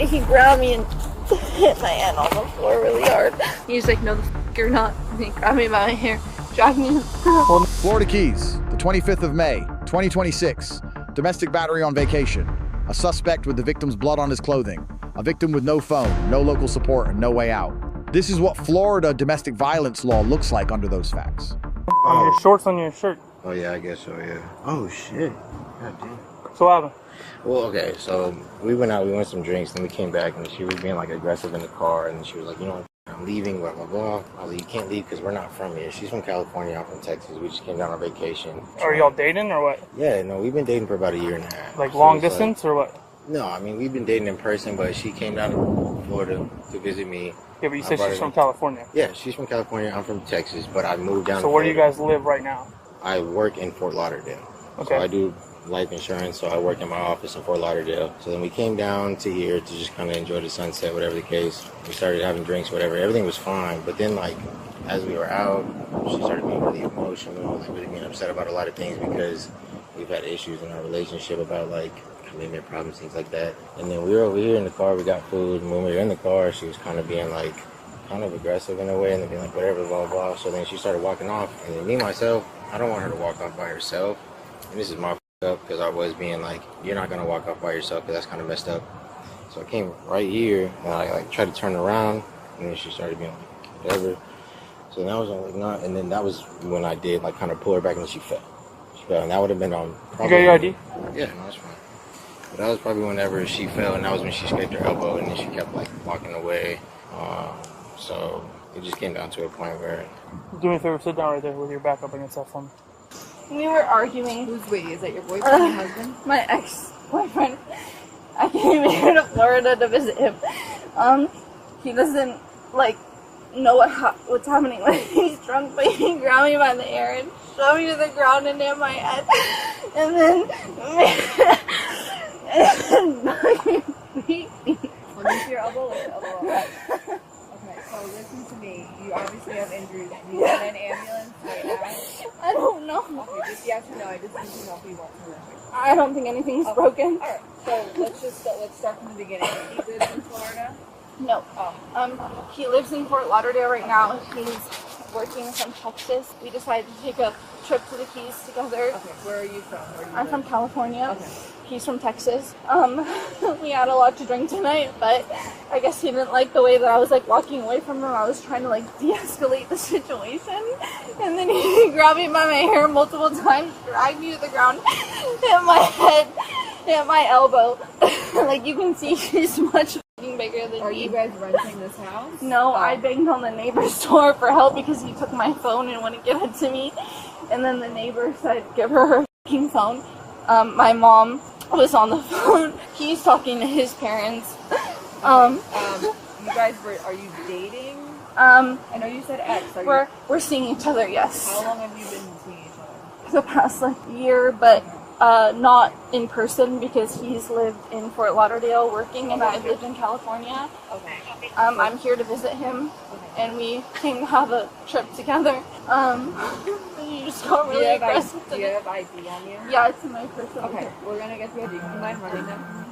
he grabbed me and hit my hand on the floor really hard. He's like, no, the f you're not. And he grabbed me by my hair, dragged me to the ground. Florida Keys, the 25th of May, 2026. Domestic battery on vacation. A suspect with the victim's blood on his clothing. A victim with no phone, no local support, and no way out. This is what Florida domestic violence law looks like under those facts. On your shorts on your shirt. Oh yeah, I guess so, yeah. Oh shit. God damn. So what happened? Well, okay, so we went out, we went some drinks, and we came back, and she was being like aggressive in the car, and she was like, you know, I'm leaving, blah, blah, blah. I was like, you can't leave because we're not from here. She's from California, I'm from Texas. We just came down on vacation. Are y'all dating or what? Yeah, no, we've been dating for about a year and a half. Like long distance or what? No, I mean, we've been dating in person, but she came down to Florida to visit me. Yeah, but you said she's from California. Yeah, she's from California, I'm from Texas, but I moved down to So where do you Florida. guys live right now? I work in Fort Lauderdale. Okay. So I do life insurance, so I work in my office in Fort Lauderdale. So then we came down to here to just kind of enjoy the sunset, whatever the case. We started having drinks, whatever. Everything was fine. But then, like, as we were out, she started being really emotional, like really being upset about a lot of things because we've had issues in our relationship about, like, commitment problems, things like that. And then we were over here in the car, we got food, and when we were in the car, she was kind of being, like, kind of aggressive in a way, and then being like, whatever, blah, blah, blah. So then she started walking off, and then me, myself, I don't want her to walk off by herself. And this is my up because I was being like, you're not going to walk off by yourself because that's kind of messed up. So I came right here, and I, like, tried to turn around, and then she started being like, whatever. So then I was like, not, and then that was when I did, like, kind of pull her back, and she fell. She fell, and that would have been on... You got your ID? Yeah, no, that's fine. But that was probably whenever she fell, and that was when she scraped her elbow, and then she kept, like, walking away. So it just came down to a point where... Do me a favor, sit down right there with your back up against that phone. We were arguing. Who's waiting? Is that your boyfriend, your husband? My ex-boyfriend. I came here to Florida to visit him. He doesn't, like, know what's happening when he's drunk, but he grabbed me by the hair and shoved me to the ground and hit my head. And then... Let me see your elbow. Lift your elbow up. Okay, so listen to me. You obviously have injuries. You want an ambulance right now? I don't know. Okay, just yes or no. I just need to know if you want to. I don't think anything's broken. Alright, so let's start from the beginning. He lives in Florida? No. He lives in Fort Lauderdale right now. He's working from Texas. We decided to take a trip to the Keys together. Okay, where are you from? I'm from California. Okay. He's from Texas. We had a lot to drink tonight, but I guess he didn't like the way that I was, like, walking away from him. I was trying to, like, de-escalate the situation. And then he grabbed me by my hair multiple times, dragged me to the ground, hit my head, hit my elbow. Like, you can see he's much bigger than me. Are you guys renting this house? No, I banged on the neighbor's door for help because he took my phone and wouldn't give it to me. And then the neighbor said, give her her f***ing phone. My mom was on the phone. He's talking to his parents. You guys are you dating? I know you said ex. We're seeing each other, yes. How long have you been seeing each other? The past, like, year, but not in person because he's lived in Fort Lauderdale working and I've lived in California. Okay. I'm here to visit him and we came to have a trip together. You just got really aggressive. Do you have ID on you? Yeah, it's in my purse. Okay, we're gonna get the ID. Do you mind running them?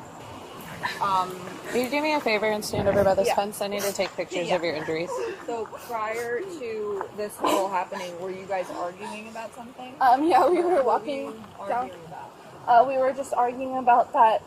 Will you do me a favor and stand over by this fence? I need to take pictures of your injuries. So prior to this whole happening, were you guys arguing about something? Yeah, we were walking down. We were just arguing about that.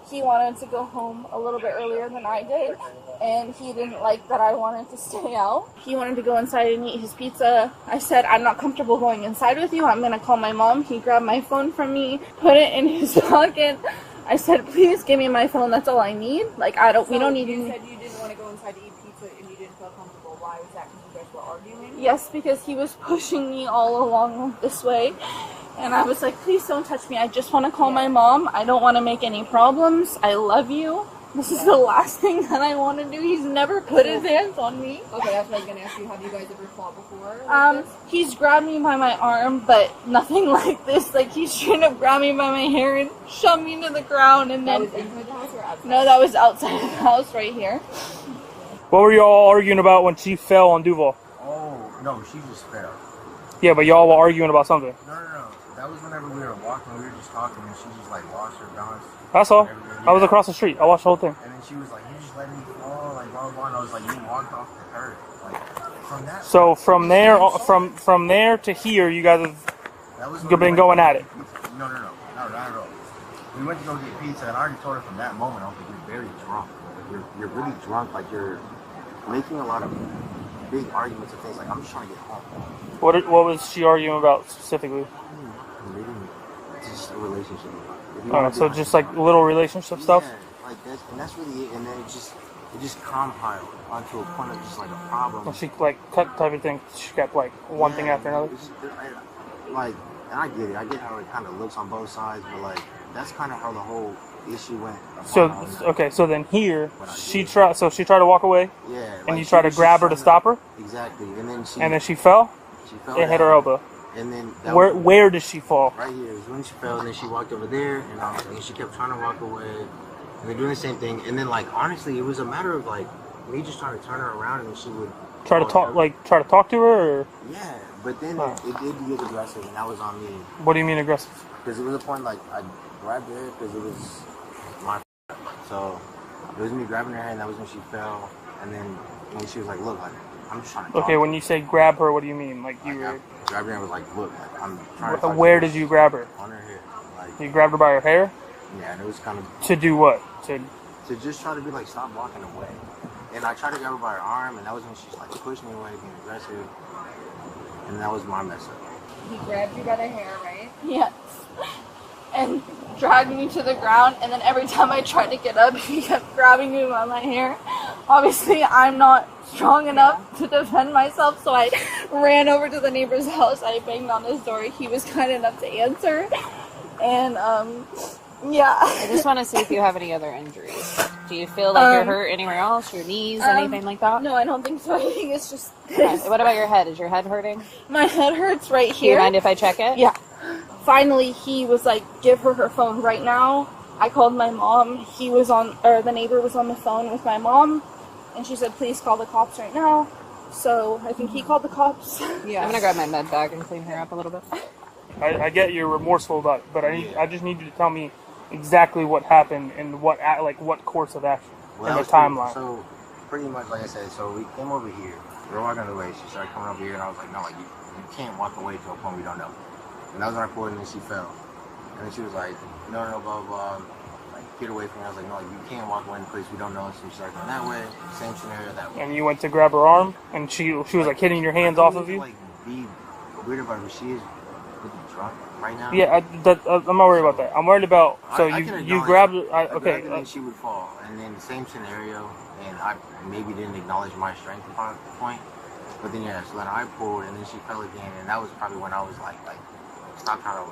He wanted to go home a little bit earlier than I did, and he didn't like that I wanted to stay out. He wanted to go inside and eat his pizza. I said, I'm not comfortable going inside with you. I'm going to call my mom. He grabbed my phone from me, put it in his pocket. I said, please give me my phone. That's all I need. Like, we don't need any. You said you didn't want to go inside to eat pizza and you didn't feel comfortable. Why was that? Because you guys were arguing? Yes, because he was pushing me all along this way. And I was like, please don't touch me. I just want to call my mom. I don't want to make any problems. I love you. This is the last thing that I want to do. He's never put his hands on me. Okay, that's what I was going to ask you. Have you guys ever fought before? He's grabbed me by my arm, but nothing like this. Like, he's trying to grab me by my hair and shove me to the ground. And then, that was inside the house or outside? No, that was outside the house right here. What were y'all arguing about when she fell on Duval? Oh, no, she just fell. Yeah, but y'all were arguing about something. No. That was whenever we were walking, we were just talking, and she just, like, lost her balance. That's all. Everything. I was across the street. I watched the whole thing. And then she was like, you just let me fall, like blah blah. And I was like, you walked off the hurt. Like from that. So from there to here, you guys have been going at it. No, not at all. We went to go get pizza, and I already told her from that moment on, you're very drunk. You're really drunk. Like you're making a lot of big arguments and things. Like I'm just trying to get home. What was she arguing about specifically? Just a relationship. Oh, so just like little relationship stuff. Yeah, like that's, and that's really it. And then it just compiled onto a point of just like a problem. Well, she like cut type of thing. She kept like one thing after another. Like, and I get it. I get how it kind of looks on both sides, but like that's kind of how the whole issue went. So okay, so then here she tried. So she tried to walk away. Yeah. And like you tried to grab her to stop her. Exactly. And then she fell. She fell. It hit her elbow. And then where did she fall? Right here is when she fell. And then she walked over there, and she kept trying to walk away. And then doing the same thing. And then like honestly, it was a matter of like me just trying to turn her around, and she would try to talk to her. Or? Yeah, but then it did get aggressive, and that was on me. What do you mean aggressive? Because it was a point like I grabbed her because it was my so it was me grabbing her, and that was when she fell. And then when she was like, "Look, like I'm just trying to." Okay, when you say grab her, what do you mean? Like you were grabbed her and was like, "Look, like I'm trying to." Where did you grab her? On her hair. Like you grabbed her by her hair. Yeah, and it was kind of to do what? To just try to be like, stop walking away. And I tried to grab her by her arm, and that was when she's like pushed me away, being aggressive. And that was my mess up. He grabbed you by the hair, right? Yes. And dragged me to the ground, and then every time I tried to get up, he kept grabbing me by my hair. Obviously, I'm not strong enough to defend myself, so I ran over to the neighbor's house. I banged on his door. He was kind enough to answer. And, yeah. I just want to see if you have any other injuries. Do you feel like you're hurt anywhere else? Your knees, anything like that? No, I don't think so. I think it's just this. Okay. What about your head? Is your head hurting? My head hurts right Do you here. mind if I check it? Yeah. Finally, he was like, give her phone right now. I called my mom. The neighbor was on the phone with my mom. And she said, please call the cops right now. So I think he called the cops. Yeah. I'm going to grab my med bag and clean her up a little bit. I get you're remorseful about it, but I just need you to tell me exactly what happened and what course of action in the timeline. So pretty much, like I said, so we came over here. We were walking the way. She started coming over here, and I was like, no, like you can't walk away to a point we don't know. And that was when I pulled, and then she fell. And then she was like, no, blah, blah, like get away from me. I was like, no, like you can't walk away in a place we don't know. So she started going that way. Same scenario that way. And you went to grab her arm, and she was like hitting your hands off of you. Like be weird about her. She is really drunk right now. Yeah, I'm not worried about that. I'm worried about you grabbed her. Okay. And then she would fall, and then the same scenario, and I maybe didn't acknowledge my strength upon the point. But then so then I pulled, and then she fell again, and that was probably when I was like stop trying to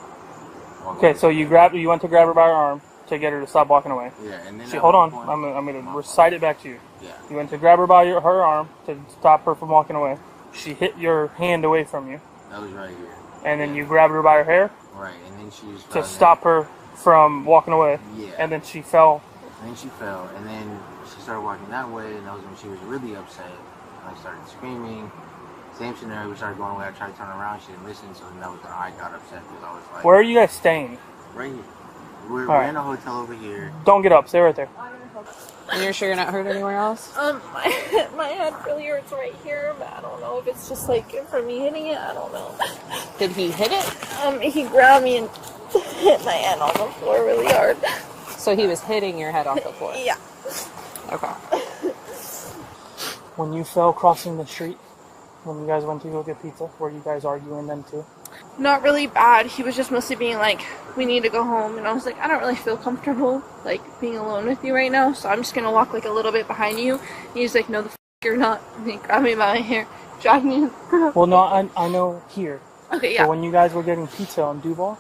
walk Okay, away. so you went to grab her by her arm to get her to stop walking away. Yeah, and then Hold on, I'm gonna recite it back to you. Yeah. You went to grab her by her arm to stop her from walking away. She hit your hand away from you. That was right here. And then you grabbed her by her hair. Right, and then she was to stop her from walking away. Yeah. And then she fell. And then she fell, and then she started walking that way, and that was when she was really upset. And I started screaming. Same scenario, we started going away. I tried to turn around, she didn't listen, so then that was when I got upset because I was like, where are you guys staying? Right here. We're in a hotel over here. Don't get up, stay right there. And you're sure you're not hurt anywhere else? My head really hurts right here, but I don't know if it's just like from me hitting it. I don't know. Did he hit it? He grabbed me and hit my head on the floor really hard. So he was hitting your head off the floor? Yeah. Okay. When you fell crossing the street, when you guys went to go get pizza, were you guys arguing then too? Not really bad. He was just mostly being like, we need to go home. And I was like, I don't really feel comfortable, like, being alone with you right now. So I'm just going to walk, like, a little bit behind you. And he's like, no, the f*** you're not. And he grabbed me by my hair, dragged me. Well, no, I know here. Okay, yeah. So when you guys were getting pizza on Duval,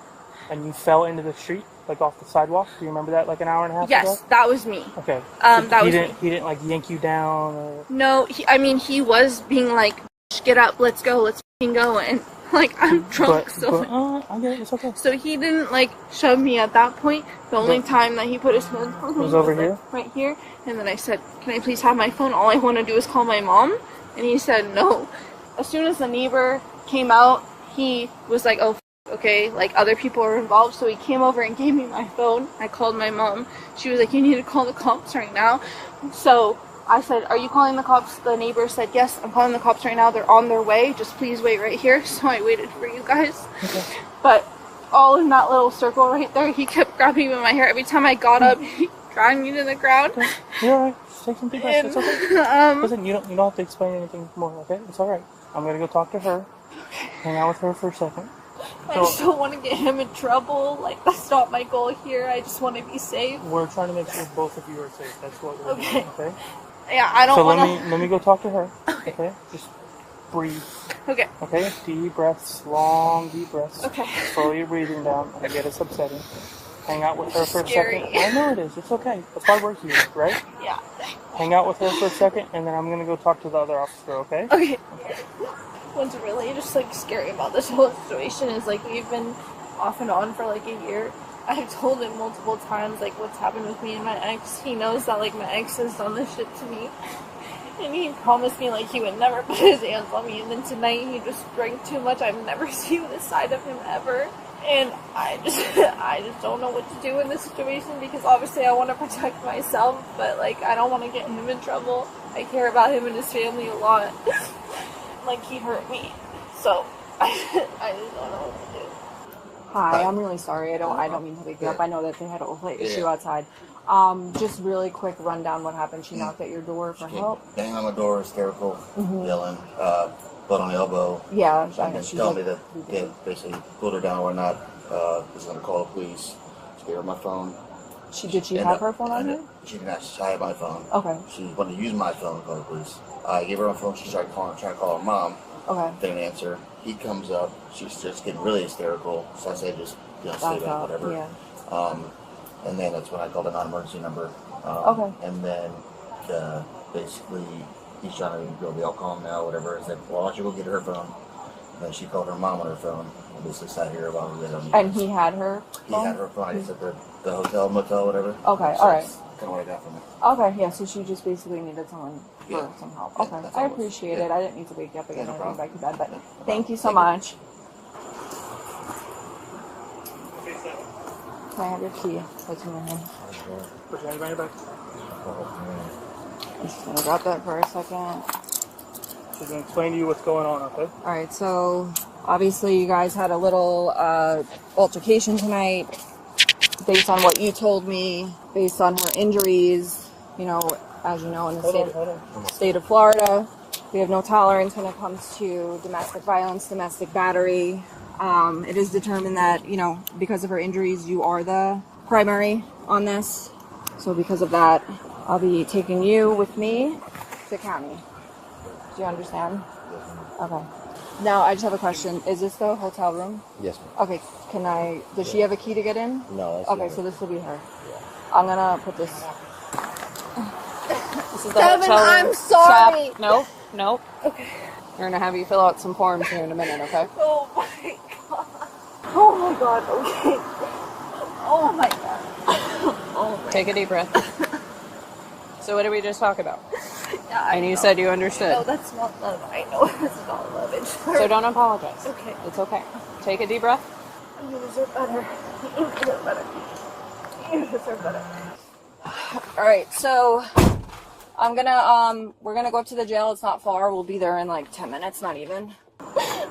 and you fell into the street, like, off the sidewalk, do you remember that, like, an hour and a half ago? Yes, that was me. Okay. That was me. He didn't, like, yank you down or... No, he was being like, get up, let's go, let's f***ing go. And... like, I'm drunk, I get it, it's okay. So he didn't, like, shove me at that point. The only time that he put his hands on me was over here? like, right here. And then I said, can I please have my phone? All I want to do is call my mom. And he said, no. As soon as the neighbor came out, he was like, oh, Okay, like other people were involved, so he came over and gave me my phone. I called my mom. She was like, you need to call the cops right now. So I said, are you calling the cops? The neighbor said, yes, I'm calling the cops right now. They're on their way. Just please wait right here. So I waited for you guys. Okay. But all in that little circle right there, he kept grabbing me by my hair. Every time I got up, he dragged me to the ground. Okay. You're alright. Just take some deep breaths. It's okay. Listen, you don't have to explain anything more, okay? It's alright. I'm gonna go talk to her. Hang out with her for a second. I just don't want to get him in trouble. Like, that's not my goal here. I just want to be safe. We're trying to make sure both of you are safe. That's what we're doing, okay? Yeah, I don't want to... So let me go talk to her, okay? Just breathe. Okay. Okay? Deep breaths, long deep breaths. Okay. Slow your breathing down. I get it's upsetting. Hang out with her for a Scary. second. I know it is. It's okay. That's why we're here, right? Yeah. Hang out with her for a second, and then I'm going to go talk to the other officer, okay? Okay. What's really just like scary about this whole situation is like we've been off and on for like a year. I've told him multiple times like what's happened with me and my ex. He knows that like my ex has done this shit to me, and he promised me like he would never put his hands on me. And then tonight he just drank too much. I've never seen this side of him ever, and I just don't know what to do in this situation because obviously I want to protect myself, but like I don't want to get him in trouble. I care about him and his family a lot. Like he hurt me, so I just don't know what to do. Hi, I'm really sorry. I don't mean to wake you up. I know that they had a whole issue outside. Just really quick rundown what happened. She knocked at your door for help. Banging on the door, hysterical, yelling, butt on the elbow. Yeah, and she told me that they basically pulled her down or not. Was going to call the police. She gave her my phone. Did she have her phone on her? She didn't actually have my phone. Okay. She wanted to use my phone to call the police. I gave her my phone. She started trying to call her mom. Okay. Didn't answer. He comes up. She's just getting really hysterical. So I said, just stay back, whatever. Yeah. And then that's when I called a non-emergency number. Okay. And then basically he's trying to go, be all calm now, whatever. I said, well, why don't you go get her phone? And then she called her mom on her phone. And basically sat here while we did. And he had her phone? He had her phone. I just at the hotel, motel, whatever. Okay, So all right. that's kind of what I got from it. Okay, yeah, so she just basically needed someone for some help. Yeah, Okay, that's I all it was. appreciate it. I didn't need to wake you up again no or bring problem. back to bed, but No thank you so problem. much. Can I have your key? What's in your hand? Put your hand behind your back. I'm just gonna drop that for a second. She's going to explain to you what's going on, okay? Alright, so obviously you guys had a little altercation tonight. Based on what you told me, based on her injuries, you know, as you know, in the state of Florida, we have no tolerance when it comes to domestic violence, domestic battery. It is determined that, you know, because of her injuries, you are the primary on this. So because of that, I'll be taking you with me to county. Do you understand? Okay. Now, I just have a question. Is this the hotel room? Yes, ma'am. Okay, does she have a key to get in? No. Okay, so this will be her. I'm gonna put this. This is the Devin, hotel room. I'm sorry. Stop. Nope. Okay. We're gonna have you fill out some forms here in a minute, okay? Oh my god. Oh my god. Okay. Oh my god. Oh my. Take a deep breath. So what did we just talk about? Yeah, And you said you understood. No, that's not love. I know that's not love. It's So don't apologize. Okay. It's okay. Take a deep breath. You deserve better. You deserve better. You deserve better. Alright, so I'm gonna, we're gonna go up to the jail. It's not far. We'll be there in like 10 minutes, not even.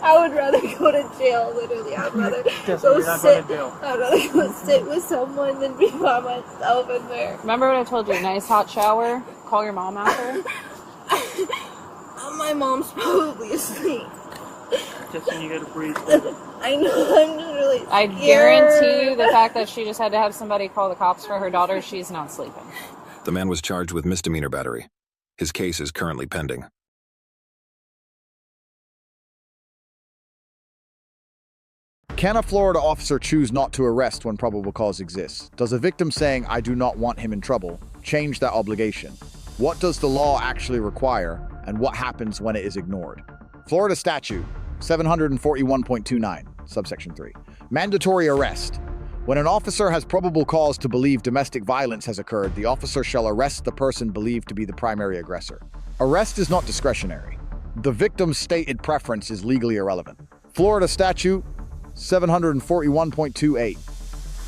I would rather go to jail, literally. I'd rather Yes, go you're not sit. going to jail. I'd rather go sit with someone than be by myself in there. Remember what I told you? Nice hot shower. Call your mom after. My mom's probably asleep. Just so you got to breathe. I know, I'm just really scared. I guarantee you the fact that she just had to have somebody call the cops for her daughter, she's not sleeping. The man was charged with misdemeanor battery. His case is currently pending. Can a Florida officer choose not to arrest when probable cause exists? Does a victim saying, "I do not want him in trouble," change that obligation? What does the law actually require, and what happens when it is ignored? Florida Statute 741.29, subsection 3. Mandatory arrest. When an officer has probable cause to believe domestic violence has occurred, the officer shall arrest the person believed to be the primary aggressor. Arrest is not discretionary. The victim's stated preference is legally irrelevant. Florida Statute 741.28.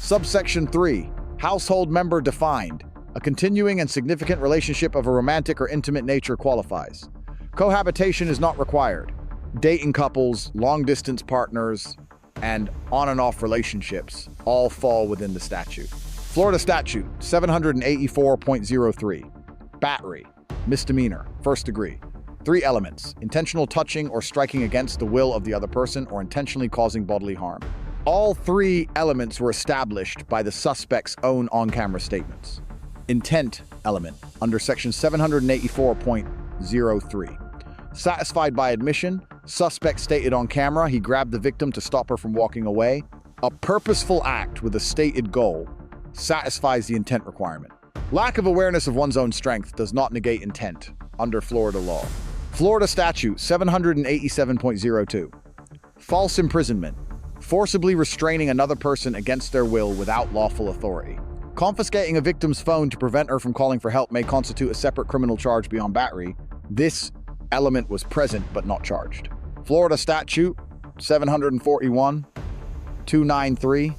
Subsection 3. Household member defined. A continuing and significant relationship of a romantic or intimate nature qualifies. Cohabitation is not required. Dating couples, long-distance partners, and on and off relationships all fall within the statute. Florida Statute 784.03. Battery. Misdemeanor. First degree. 3 elements: intentional touching or striking against the will of the other person, or intentionally causing bodily harm. All 3 elements were established by the suspect's own on-camera statements. Intent element under section 784.03. Satisfied by admission, suspect stated on camera he grabbed the victim to stop her from walking away. A purposeful act with a stated goal satisfies the intent requirement. Lack of awareness of one's own strength does not negate intent under Florida law. Florida Statute 787.02. False imprisonment. Forcibly restraining another person against their will without lawful authority. Confiscating a victim's phone to prevent her from calling for help may constitute a separate criminal charge beyond battery. This element was present but not charged. Florida Statute 741.293.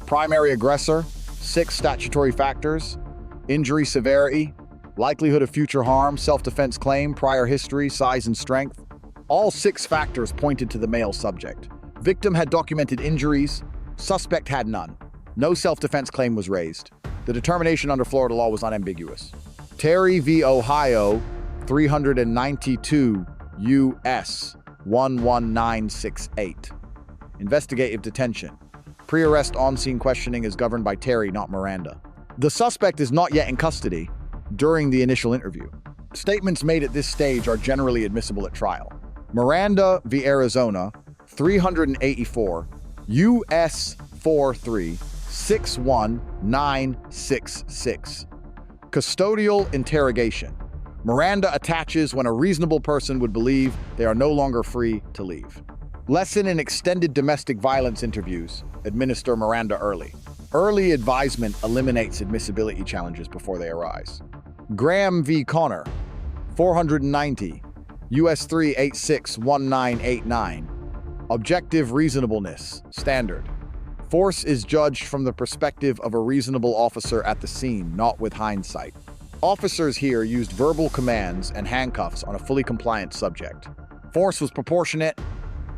Primary aggressor. 6 statutory factors: injury severity, likelihood of future harm, self-defense claim, prior history, size and strength. All 6 factors pointed to the male subject. Victim had documented injuries. Suspect had none. No self-defense claim was raised. The determination under Florida law was unambiguous. Terry v. Ohio, 392 U.S. 11968. Investigative detention. Pre-arrest on-scene questioning is governed by Terry, not Miranda. The suspect is not yet in custody during the initial interview. Statements made at this stage are generally admissible at trial. Miranda v. Arizona, 384 U.S. 4361966. Custodial interrogation. Miranda attaches when a reasonable person would believe they are no longer free to leave. Lesson in extended domestic violence interviews. Administer Miranda early. Early advisement eliminates admissibility challenges before they arise. Graham v. Connor, 490 U.S. 3861989. Objective reasonableness. Standard. Force is judged from the perspective of a reasonable officer at the scene, not with hindsight. Officers here used verbal commands and handcuffs on a fully compliant subject. Force was proportionate.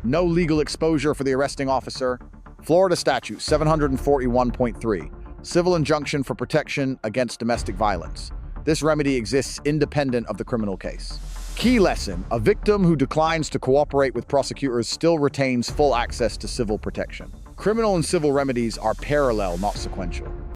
No legal exposure for the arresting officer. Florida Statute 741.3. Civil injunction for protection against domestic violence. This remedy exists independent of the criminal case. Key lesson: a victim who declines to cooperate with prosecutors still retains full access to civil protection. Criminal and civil remedies are parallel, not sequential.